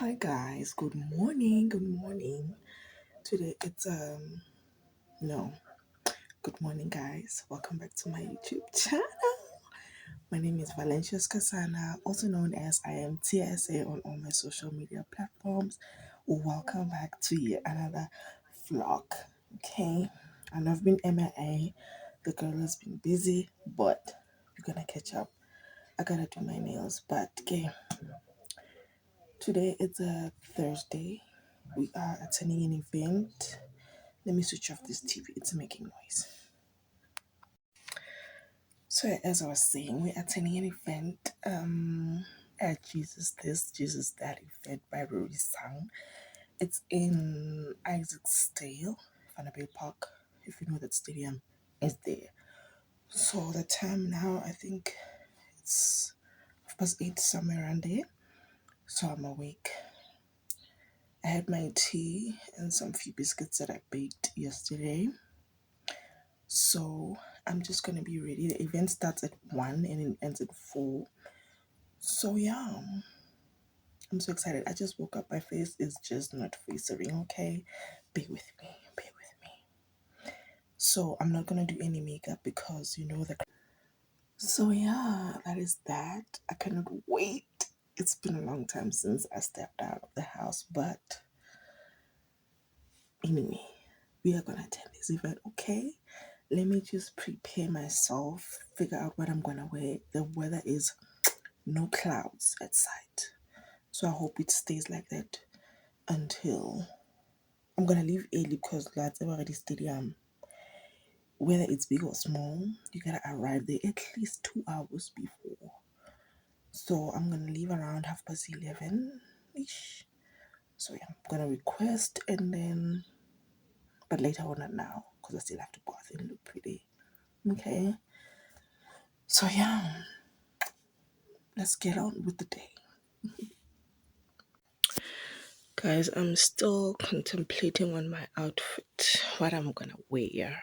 Hi guys, good morning, good morning. Today it's no, good morning guys. Welcome back to my YouTube channel. My name is Valencia's Kasana, also known as I am TSA on all my social media platforms. Welcome back to yet another vlog. Okay. And I've been MIA. The girl has been busy, but we're gonna catch up. I gotta do my nails, but okay. Today it's a Thursday. We are attending an event. Let me switch off this TV, it's making noise. So as I was saying, we're attending an event at Jesus This, Jesus That event by Rory Sang. It's in Isaacsdale, Vanderbilt Park. If you know that stadium is there. So the time now, I think it's 8:30, somewhere around there. So I'm awake. I had my tea and some few biscuits that I baked yesterday. So I'm just gonna be ready. The event starts at 1 and it ends at 4. So yeah, I'm so excited. I just woke up. My face is just not facing, okay? Bear with me, bear with me. So I'm not gonna do any makeup because you know the. So yeah, that is that. I cannot wait. It's been a long time since I stepped out of the house, but anyway, we are gonna attend this event, okay? Let me just prepare myself, figure out what I'm gonna wear. The weather is no clouds at sight, so I hope it stays like that until I'm gonna leave early because lads already stadium. Whether it's big or small, you gotta arrive there at least 2 hours before. So I'm gonna leave around 11:30 ish. So yeah, I'm gonna request and then, but later on, not now because I still have to bath and look pretty. Okay. So yeah, let's get on with the day. Guys, I'm still contemplating on my outfit, what I'm gonna wear.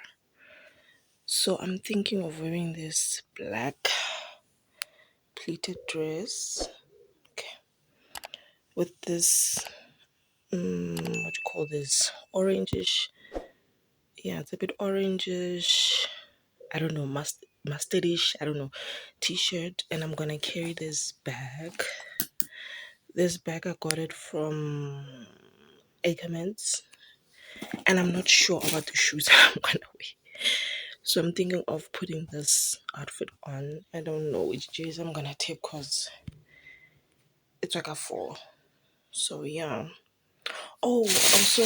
So I'm thinking of wearing this black pleated dress, okay, with this, what do you call this? Orangish. Yeah, it's a bit orangish. I don't know, mustardish. I don't know, t-shirt, and I'm gonna carry this bag. This bag I got it from Ackermans, and I'm not sure about the shoes I'm gonna wear. So I'm thinking of putting this outfit on. I don't know which jeans I'm gonna take because it's like a fall. So yeah. Oh, also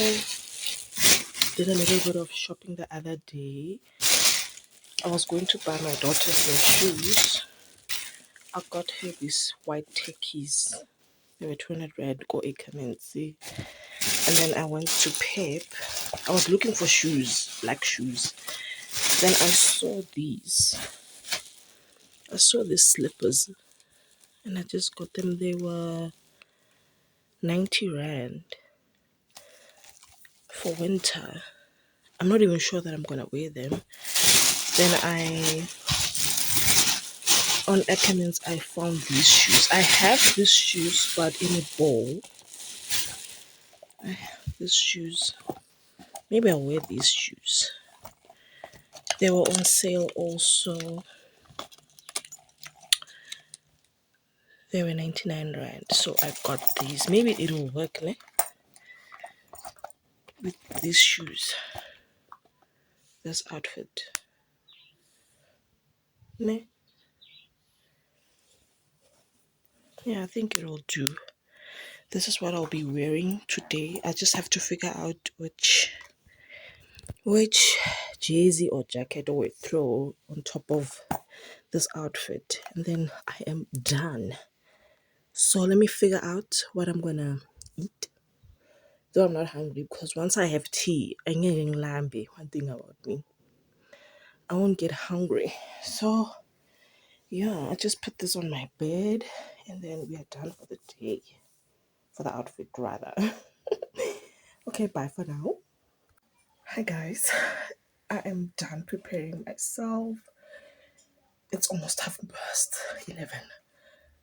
did a little bit of shopping the other day. I was going to buy my daughter some shoes. I got her these white techies. They were 200 rand, go Ackermans. And then I went to Pep. I was looking for shoes, black shoes. Then I saw these. I saw these slippers and I just got them. They were 90 rand for winter. I'm not even sure that I'm gonna wear them. Then on Ackermans I found these shoes. I have these shoes but in a bowl. I have these shoes. Maybe I'll wear these shoes. They were on sale also. They were 99 rand. So I got these. Maybe it'll work, ne? With these shoes. This outfit. Ne? Yeah, I think it'll do. This is what I'll be wearing today. I just have to figure out which jersey or jacket I will throw on top of this outfit. And then I am done. So let me figure out what I'm gonna eat. Though I'm not hungry because once I have tea, I'm getting lamby. One thing about me, I won't get hungry. So yeah, I just put this on my bed and then we are done for the day. For the outfit rather. Okay, bye for now. Hi guys. I am done preparing myself. It's almost 11:30.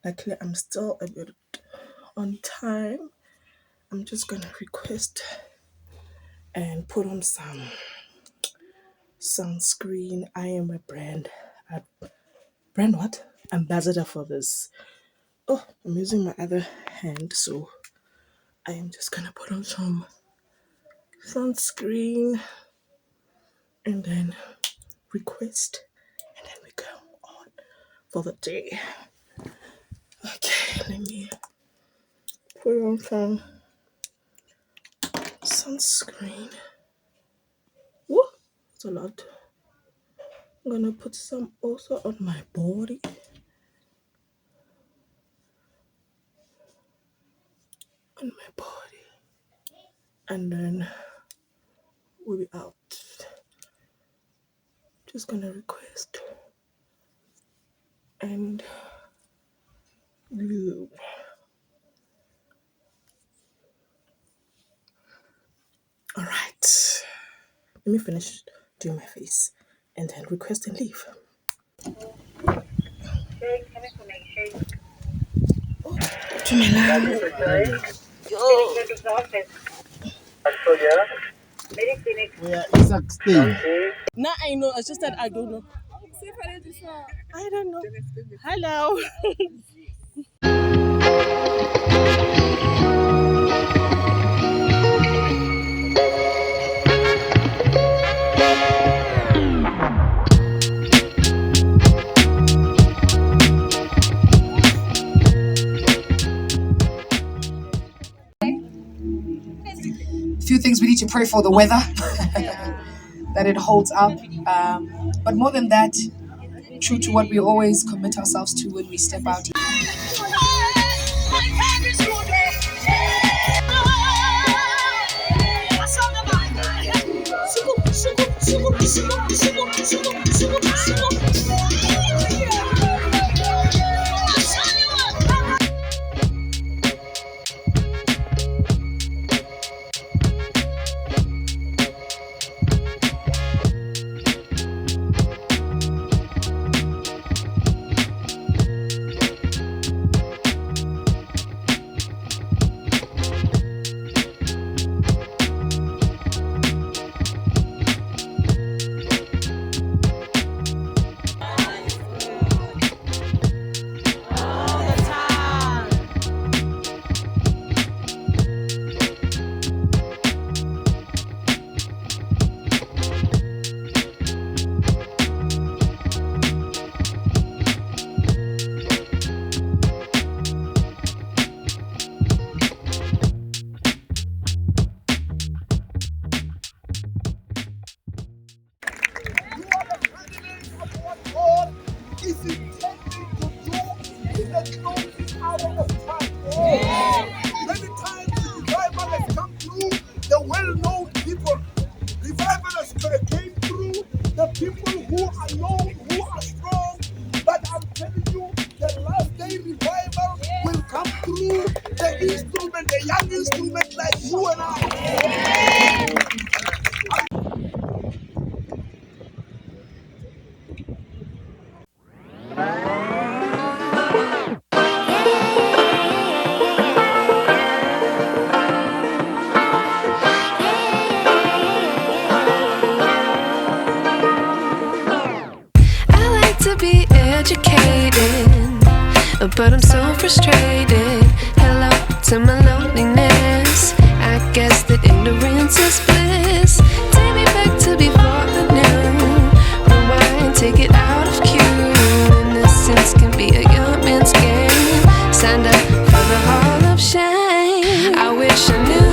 Luckily I'm still a bit on time. I'm just gonna request and put on some sunscreen. I am a brand what? Ambassador for this. Oh, I'm using my other hand, so I am just gonna put on some sunscreen and then request, and then we go on for the day. Okay, let me put on some sunscreen. Whoa, that's a lot. I'm gonna put some also on my body. On my body. And then we'll be out. Just gonna request and lube. Alright. Let me finish doing my face and then request and leave. To my lounge. Yo. We are Isaac Sting. Now I know. It's just that I don't know. I don't know. Hello. Few things we need to pray for: the weather, that it holds up. But more than that, true to what we always commit ourselves to when we step out. God is intending to do in the closing hour of time. Many times the revival has come through the well-known people. Revival has came through the people who are known, who are strong. But I'm telling you, the last day revival will come through the instrument, the young instrument like you and I. I like to be educated, but I'm so frustrated. Hello to my loneliness. I guess that ignorance is bliss. Take me back to before the new. Rewind, take it out of cue. Innocence can be a young man's game. Signed up for the hall of shame. I wish I knew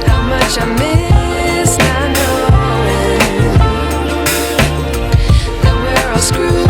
how much I miss not knowing that we're all screwed.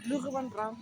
Look at one brown.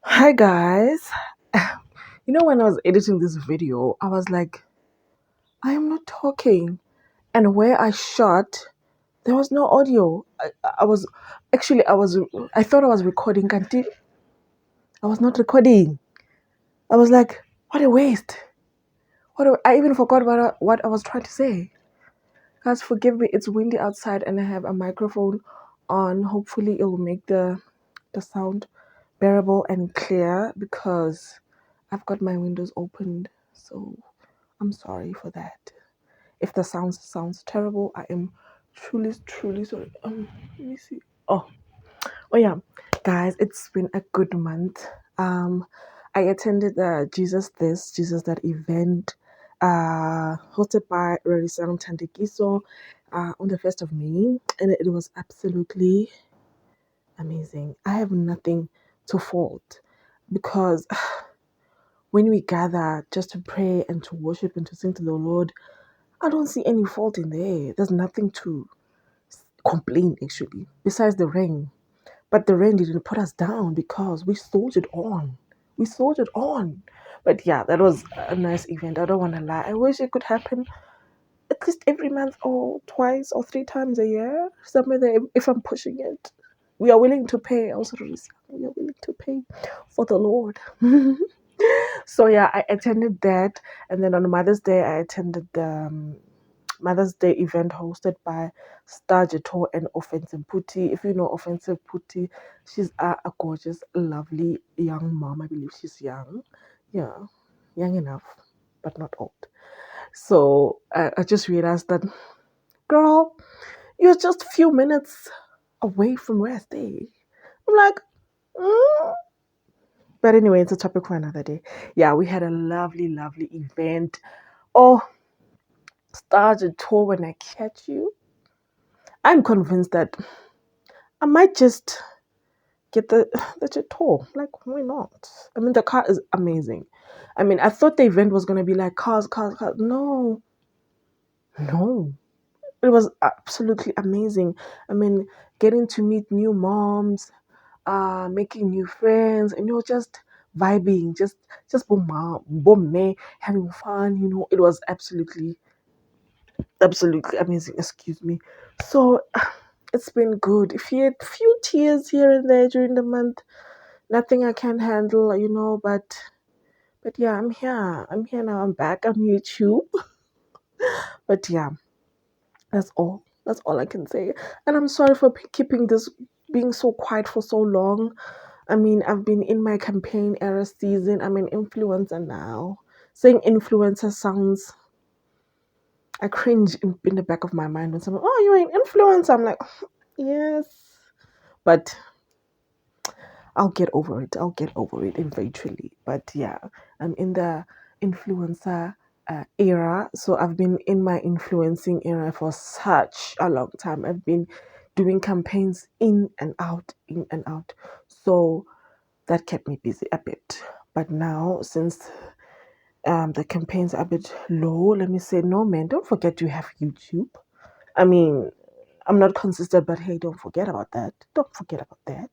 Hi guys. You know, when I was editing this video, I was like, I am not talking. And where I shot, there was no audio. I was actually, I thought I was recording, Kanti. I was not recording. I was like, what a waste. I even forgot what I was trying to say. Guys, forgive me. It's windy outside and I have a microphone on. Hopefully, it will make the sound bearable and clear because I've got my windows opened. So I'm sorry for that. If the sounds terrible, I am truly sorry. Let me see. Oh yeah, guys, it's been a good month. I attended the Jesus That event, hosted by Rerisang Tandekiso, on the 1st of May, and it was absolutely amazing. I have nothing to fault because when we gather just to pray and to worship and to sing to the Lord, I don't see any fault in there. There's nothing to complain actually, besides the rain. But the rain didn't put us down because we soldiered on. We soldiered on. But yeah, that was a nice event. I don't want to lie. I wish it could happen at least every month or twice or 3 times a year. Somewhere there, if I'm pushing it. We are willing to pay. Also, we are willing to pay for the Lord. So yeah, I attended that. And then on Mother's Day, I attended the Mother's Day event hosted by Star Jeto and Offensive Putti. If you know Offensive Putti, she's a gorgeous, lovely young mom. I believe she's young. Yeah, young enough, but not old. So I just realized that, girl, you're just a few minutes away from where I stay. I'm like, mm. But anyway, it's a topic for another day. Yeah, we had a lovely event. Oh, Star Jeto, when I catch you, I'm convinced that I might just get the Chateau. Like, why not? I mean, the car is amazing. I mean, I thought the event was gonna be like cars. No, no. It was absolutely amazing. I mean, getting to meet new moms, making new friends, and just vibing, just boom me, having fun. It was absolutely amazing. Excuse me. So it's been good. If you had few tears here and there during the month, nothing I can handle, but yeah, I'm here. I'm here now. I'm back on YouTube. But yeah, that's all. That's all I can say. And I'm sorry for keeping this being so quiet for so long. I mean, I've been in my campaign era season. I'm an influencer now. Saying influencer sounds, I cringe in the back of my mind when someone, oh, you're an influencer. I'm like, yes. But I'll get over it. I'll get over it eventually. But yeah, I'm in the influencer era. So I've been in my influencing era for such a long time. I've been doing campaigns in and out, in and out. So that kept me busy a bit. But now, since the campaigns are a bit low, let me say, no, man, don't forget you have YouTube. I mean, I'm not consistent, but hey, don't forget about that. Don't forget about that.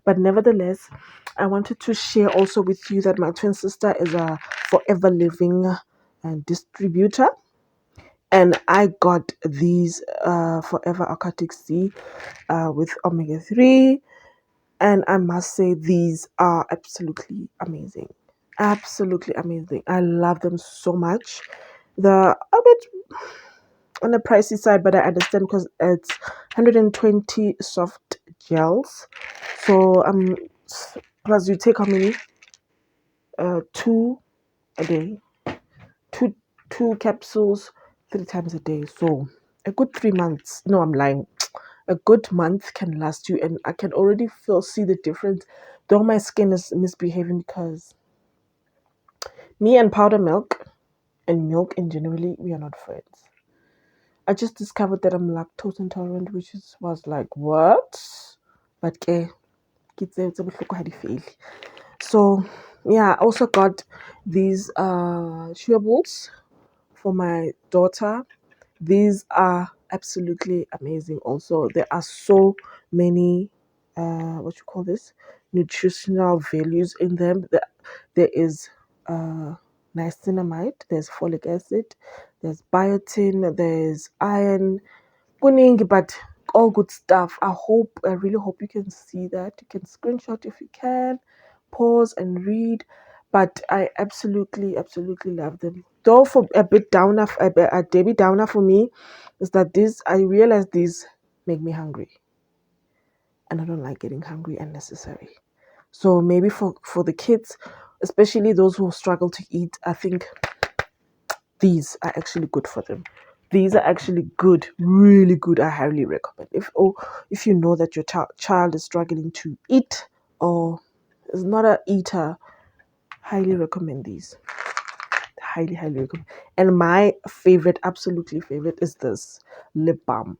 But nevertheless, I wanted to share also with you that my twin sister is a forever living distributor. And I got these forever aquatic sea with omega 3. And I must say, these are absolutely amazing. Absolutely amazing. I love them so much. They're a bit on the pricey side, but I understand because it's 120 soft gels. So plus you take how many? Two a day. Two two capsules 3 times a day. So a good 3 months. No, I'm lying. A good month can last you, and I can already see the difference. Though my skin is misbehaving because me and powder milk and milk in generally we are not friends. I just discovered that I'm lactose intolerant, which was like, what? But it's a bit. So yeah, I also got these chewables for my daughter. These are absolutely amazing. Also, there are so many what you call this nutritional values in them. There is niacinamide, there's folic acid, there's biotin, there's iron, kuning, but all good stuff. I really hope you can see that. You can screenshot if you can, pause and read. But I absolutely, absolutely love them. Though for a bit downer, a Debbie Downer for me, is that I realize these make me hungry, and I don't like getting hungry unnecessary. So maybe for the kids, especially those who struggle to eat, I think these are actually good for them. These are actually good, really good. I highly recommend. If you know that your child is struggling to eat or is not a eater, highly recommend these. Highly, highly recommend. And my favorite, absolutely favorite, is this lip balm.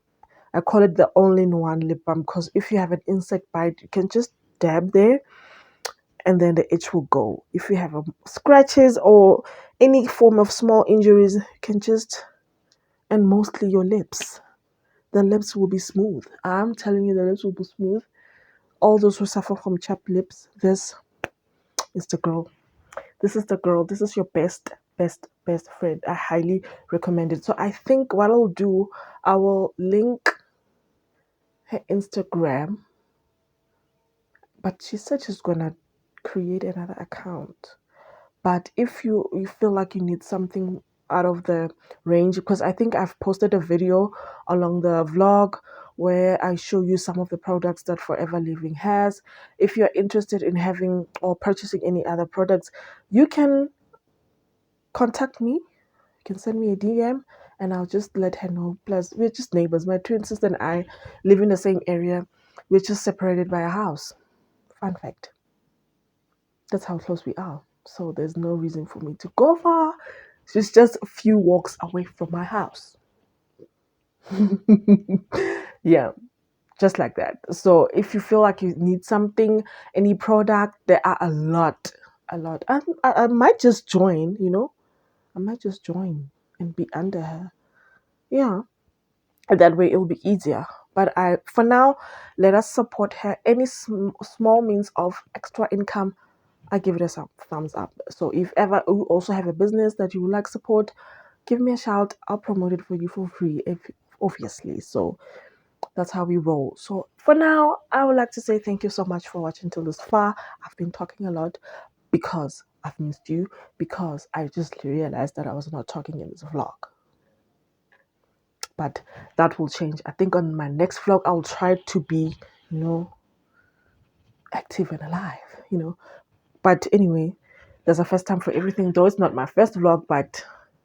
I call it the all-in-one lip balm because if you have an insect bite, you can just dab there and then the itch will go. If you have scratches or any form of small injuries, you can just, and mostly your lips. The lips will be smooth. I'm telling you, the lips will be smooth. All those who suffer from chapped lips, this is the girl. This is the girl. This is your best, best, best friend. I highly recommend it. So I think what I'll do, I will link her Instagram, but she said she's gonna create another account. But if you feel like you need something out of the range, because I think I've posted a video along the vlog where I show you some of the products that Forever Living has. If you're interested in having or purchasing any other products, you can contact me. You can send me a DM and I'll just let her know. Plus, we're just neighbors. My twin sister and I live in the same area. We're just separated by a house. Fun fact. That's how close we are. So there's no reason for me to go far. She's just a few walks away from my house. Yeah, just like that. So if you feel like you need something, any product, there are a lot, a lot. I might just join, I might just join and be under her. Yeah, and that way it'll be easier. But for now, let us support her. Any small means of extra income, I give it a thumbs up. So if ever you also have a business that you would like support, give me a shout. I'll promote it for you for free, obviously. So that's how we roll. So for now, I would like to say thank you so much for watching till this far. I've been talking a lot because I've missed you, because I just realized that I was not talking in this vlog. But that will change. I think on my next vlog, I'll try to be, active and alive. But anyway, there's a first time for everything. Though it's not my first vlog, but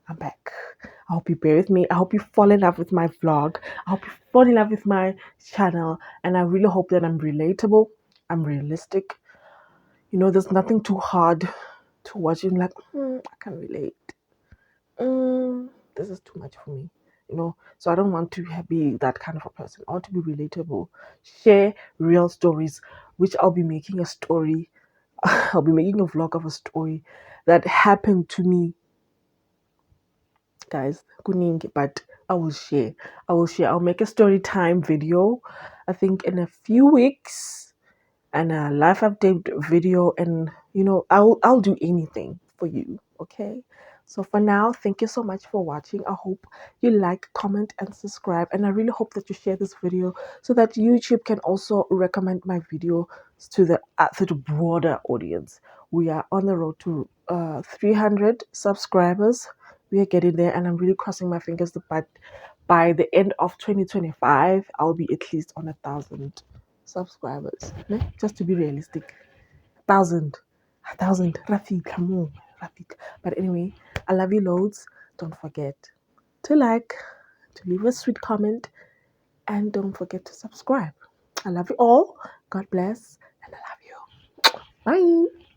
I'm back. I hope you bear with me. I hope you fall in love with my vlog. I hope you fall in love with my channel. And I really hope that I'm relatable. I'm realistic. There's nothing too hard to watch. Like, I can relate. This is too much for me. So I don't want to be that kind of a person. I want to be relatable, share real stories, which I'll be making a story. I'll be making a vlog of a story that happened to me, guys. Kuningi, but I will share. I'll make a story time video. I think in a few weeks, and a life update video, and I'll do anything for you. Okay. So for now, thank you so much for watching. I hope you like, comment, and subscribe, and I really hope that you share this video so that YouTube can also recommend my video to the broader audience. We are on the road to 300 subscribers. We are getting there, and I'm really crossing my fingers that by the end of 2025 I'll be at least on 1,000 subscribers. Ne? Just to be realistic. 1,000. Rafik, come on. Rafik. But anyway, I love you loads. Don't forget to like, to leave a sweet comment, and don't forget to subscribe. I love you all. God bless, and I love you. Bye.